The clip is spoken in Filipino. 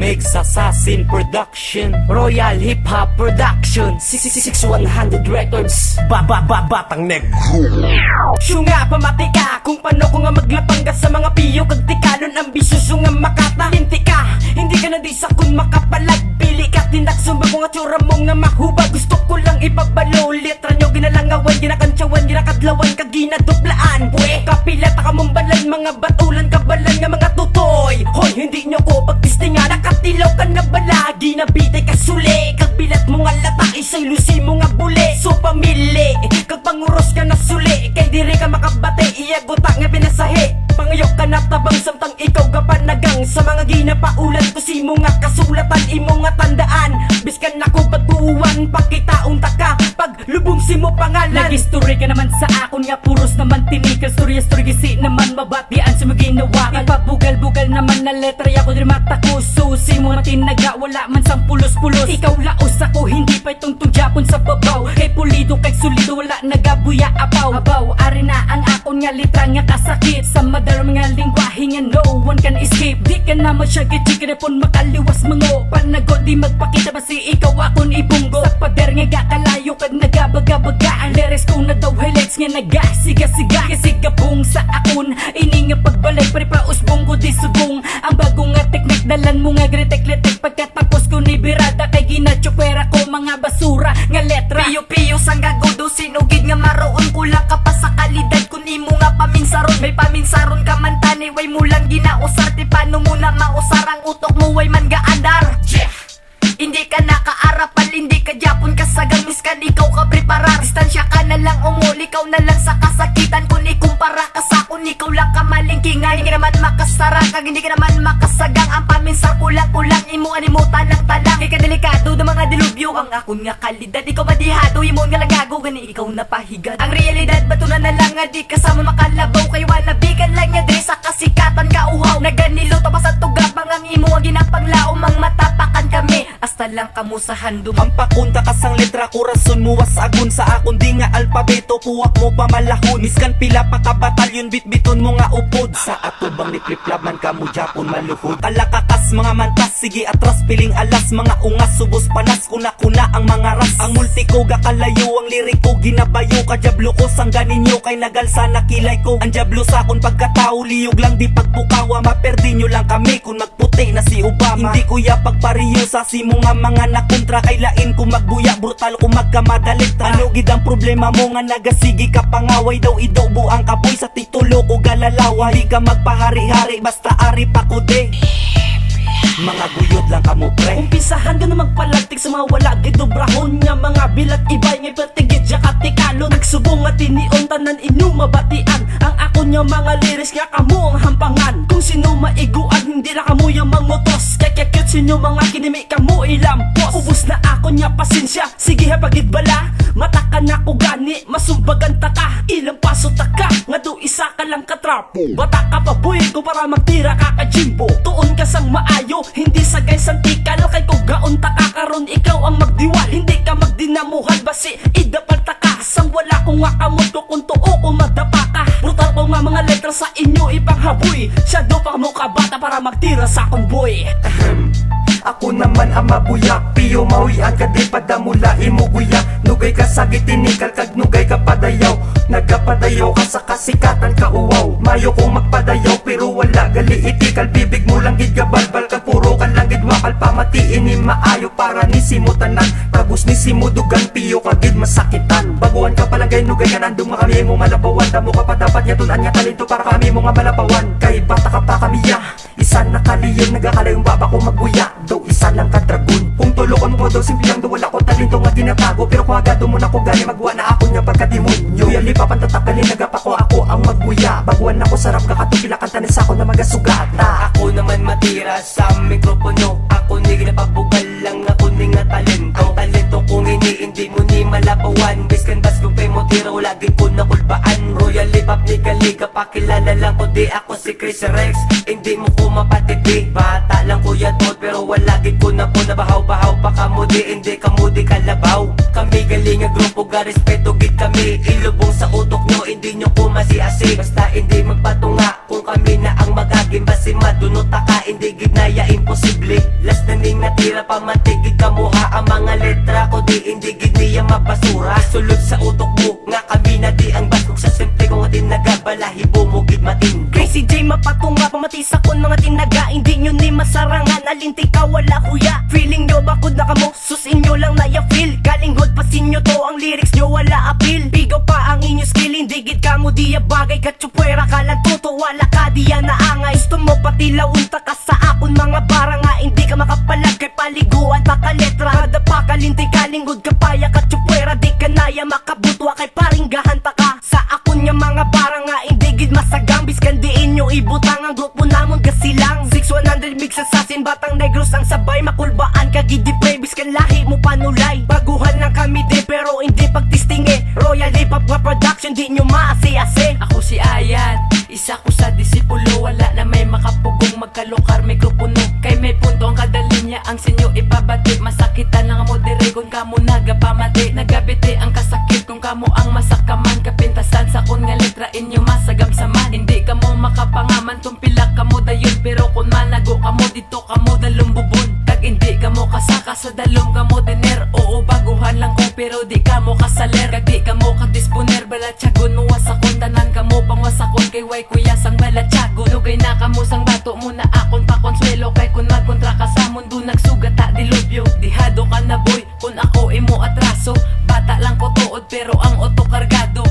Mix Assassin Production, Royal Hip Hop Production, 66100 Records, Batang negro. Siya nga pamati ka kung paano ko nga maglapang ka sa mga piyo kag tikalon ambisyoso nga makata. Hinti ka, hindi ka na di sa kun makapalag. Pili ka tindak sumba ko nga tsura mo nga mahuba. Gusto ko lang ipabalo litra nyo ginalangawan, ginakantsawan, ginakadlawan, kaginaduplaan. Pwe, kapilata ka mong balan, mga batulan, kabalan nga mga tutoy. Hoy, hindi nyo ko pagtistingan, nakatilaw ka na balagi. Nabitay ka suli, kag bilat mo nga lata, isang lusi mo nga buli. So pamili, kag panguros ka na suli, kay diri ka makabate, iyagot nga pinasahe. Pangayok ka na tabang samtang ikaw kapanagang sa mga ginapaulan ko si mo nga kasulatan, imo nga tandaan. Biskan ako pagkuwan, pakitaong taka, pag lubong si mo pangalan. Nag-history ka naman sa akon nga puros naman tinikal. Story gisi naman mabatian sa mga ginawa. Ipabugal-bugal naman na letra ako din matakus. Susi mo matinaga, wala man sang pulos-pulos. Ikaw laos ako, hindi pa itong tudyapon sa babaw. Kay pulido, kay sulido, wala nagabuya apaw. Abaw, ari na ang akon nga litra nga kasakit. Sa madalang nga lingwahe nga no one can escape. Di ka na masyagit, ka na pon makaliwas mga panagod. Di magpakita ba si ikaw akon ibunggo. Sa pader nga gakalayo kag nagabaga-baga. Ang leres ko na daw highlights nga nagasiga-siga. Kasi gabong sa akon, ini nga pagbalay paripausbong ko di subong. Ang bagong nga teknik dalan mo nga gritek-litek. Pagkatapos ko ni birada kay ginatsupera ko mga basura nga letra. Piyo-piyo sang gagodo, sinugid nga maroon. Kulang ka pa sa kalidad kun imo nga paminsaron. May paminsaron ka man tani, way mo lang ginausar. Ti paano mo na mausar ang utok mo, way man gaandar. Hindi ka nakaarapal, hindi ka Japon ka sa gamis kan ikaw ka preparar. Distansya ka na lang umul, ikaw na lang sa kasakitan. Kung ikumpara ka sa kun, ikaw lang ka malingkingan. Hindi ka naman makasara, kag hindi ka naman makasagang. Ang paminsar kulang-kulang, imo animutan lang talang. Kay kadelikado ng mga dilubyo, ang akon nga kalidad. Ikaw madihado, imo nga lagago, gani ikaw napahigad. Ang realidad, batunan na lang nga di kasama makalabaw. Kay wanabigan lang nga di sa kasikatan ka uhaw. Naganilo tapos at tugap, ang imo nga ginapanglaom. Ang matapakan kami, hasta lang kamo sa handom. ang pakunta kasang letra, kurason mo was agun sa akon. Di nga alpabeto, puwak mo pamalahon. Miskan pila pa ka batalyon, bitbiton mo nga upod. Sa ato bang nipliplaman ka mo Japon maluhod. Kalakakas mga mantas, sige atras piling alas. Mga ungas, subos panas, kuna-kuna ang mga ras. Ang multi ko gakalayo, ang lirik ko ginabayo. Kadyablo ko sangga ninyo, kay nagalsa na kilay ko. Ang dyablo sa akon pagkatao, liyog lang di pagbukawa. Maperdi nyo lang kami kung magputi na si Obama. Hindi ko ya pagpariyo sa simo nga mga nakontra. Kay lain ko magbuya, brutal ko magkamadalit. Ano gid ang problema mo nga nagasigi ka pangaway. Daw idobo ang kapoy sa titulo ko galalaway. Di ka magpahari-hari, basta ari pa ko de. Mga guyod lang kamo pre. Umpisahan ka na magpalagtik sa mga wala gidobrahon nga mga bilat ibay nga patigid ja katikalo. Nagsubong at tinion tanan inyo mabatian. Ang ako nya mga liris nga kamo ang hampangan. Kung sino maiguan hindi na kamo yung mangutos. Kaya cute sinyo mga kinimi kamo ilampos. Ubus na ako nya pasensya, sige ha pagidbala. Matakan ako gani, masumbagan taka. Ilang paso taka, nga do isa ka lang katrapo. Bata ka pa boy ko para magtira ka ka Jimbo. Tuon ka sang maayo, hindi sa guys ang tikal. Kay ko gaon taka karon ikaw ang magdiwal. Hindi ka magdinamuhan basi idapal taka. Sang wala ko nga kamuto kung tuo ko madapa ka. Brutal ko nga mga letra sa inyo ipanghaboy. Shadow pa mo ka bata para magtira sa akong boy. Ako naman ang mabuyak, piyo mawian ka di padamula imuguya. Nugay ka sa gitinikal, kag nugay ka padayaw. Nagapadayaw ka sa kasikatan ka uwaw. Mayo kong magpadayaw pero wala gali itikal. Bibig mo lang gid gabalbal, kag puro ka lang gid wakal. Pamatiin ni maayo para ni simutanan. Pagos ni simudugan, piyo ka gid masakitan. Baguan ka palang gay nugay nga nandong makami mo malabawan. Damo ka pa dapat niya tunan nga talento para kami mo nga malabawan. Kay bata ka pa kami ya, isa na kaliyon nagakalayong baba ko magbuya. Daw isa lang ka dragon. Kung tulokon mo daw simple lang daw wala ko talento nga ginatago. Pero kung agado mo na ko gani magwa na ako niya pagkademonyo. Yali pa pantatakali nagapako ako ang magbuya. Baguan ako sarap kakatupila kanta na sa ako na magasugata. Ako naman matira sa mikropono. Ako ni ginapabugal lang, ako ni nga talento. Ang talento kong hindi mo ni malapawan. Biskan bas ko pay mo tira, lagi ko nakulbaan. Royal hip hop ni Galiga, pakilala lang ko di ako si Chris Rex. Hindi mo ko mapatiti, bata lang ko kuya tol, pero wala gid ko na po nabahaw-bahaw pa kamo di, hindi kamo di kalabaw. Kami galing nga grupo, ga respeto gid kami, ilubong sa utok nyo, hindi nyo po masiasi. Basta hindi magpatunga kung kami na ang magaging basi, madunot ka, hindi gid na ya imposible. Last na ning natira pa matigid kamuha, ang mga letra ko di, hindi gid niya mabasura. Sulod sa utok mo, nga kami na di ang baskog sa simple kung atin nagabalahibo mo gid matindi. Crazy J mapatunga, pamatis akon mga tinaga, hindi nyo ni masarangan, alinti ka wala kuya. Feeling nyo bakod na kamo, sus inyo lang na ya feel. Kalinghod pasin nyo to, ang lyrics nyo wala appeal. Bigaw pa ang inyo skill, hindi gid kamo diya bagay. Katsupwera ka lang tuto, wala ka diya na angay. Gusto mo pati launta ka sa akon mga baranga, hindi ka makapalag kay paliguan pa ka letra. Kada pa kalinti kalinghod kapaya, katsupwera di ka naya makabutwa kay paringgahan ta ka. Sa akon nga mga baranga, hindi gid masagang, biskan diin nyo ibutang ang grupo namon kasilang 6100 mix assassin, batang negros ang sabay, makulbaan ka gid di pre, biskan lahi mo panulay. Baguhan lang kami di pero hindi pagtistinge, royal hip hop nga production, di nyo maasi-ase. Ako si Ayan, isa ko sa disipulo, wala na may makapugong magkalokar mikropono. Kay may punto ang kada linya, ang sinyo ipabati, masakitan lang mo dire kung kamo nagapamati. Nagabiti ang kasakit kung kamo ang masakaman, kapintasan sa kun nga letra inyo masagam saman. Hindi kamo makapangaman kung pila kamo dayon, pero kung manago kamo dito kamo dalumbubon. Tag hindi kamo kasaka sa dalom kamo diner, oo baguhan lang ko pero di kamo kasaler. Kag di kamo kadisponer, balatsagon mo wasakon, tanan kamo pangwasakon kay way kuya sang balatsagon. Lugay na kamo sang bato muna akon pa konsuelo, kay kun magkontra ka sa mundo nagsugata dilubyo. Dihado ka na boy, kun ako imo atraso, bata lang ko tuod pero ang oto kargado.